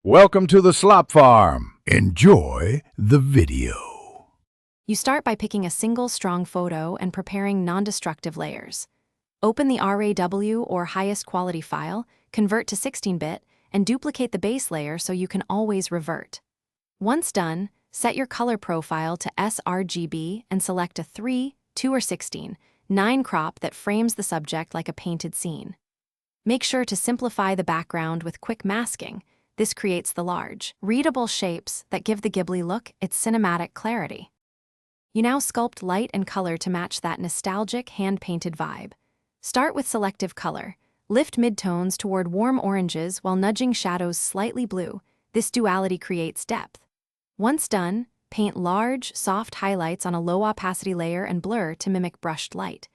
Welcome to the Slop Farm. Enjoy the video. You start by picking a single strong photo and preparing non-destructive layers. Open the RAW or highest quality file, convert to 16-bit, and duplicate the base layer so you can always revert. Once done, set your color profile to sRGB and select a 3, 2 or 16, 9 crop that frames the subject like a painted scene. Make sure to simplify the background with quick masking. This creates the large, readable shapes that give the Ghibli look its cinematic clarity. You now sculpt light and color to match that nostalgic, hand-painted vibe. Start with selective color. Lift midtones toward warm oranges while nudging shadows slightly blue. This duality creates depth. Once done, paint large, soft highlights on a low-opacity layer and blur to mimic brushed light.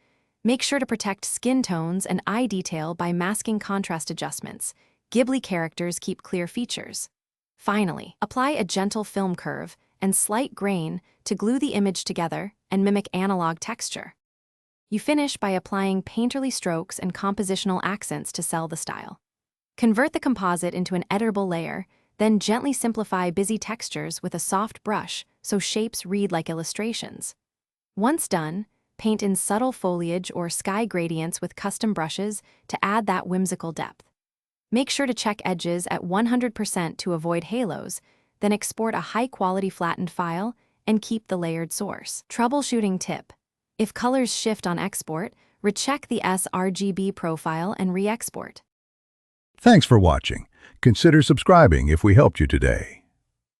Make sure to protect skin tones and eye detail by masking contrast adjustments. Ghibli characters keep clear features. Finally, apply a gentle film curve and slight grain to glue the image together and mimic analog texture. You finish by applying painterly strokes and compositional accents to sell the style. Convert the composite into an editable layer, then gently simplify busy textures with a soft brush so shapes read like illustrations. Once done, paint in subtle foliage or sky gradients with custom brushes to add that whimsical depth. Make sure to check edges at 100% to avoid halos, then export a high-quality flattened file and keep the layered source. Troubleshooting tip: if colors shift on export, recheck the sRGB profile and re-export. Thanks for watching. Consider subscribing if we helped you today.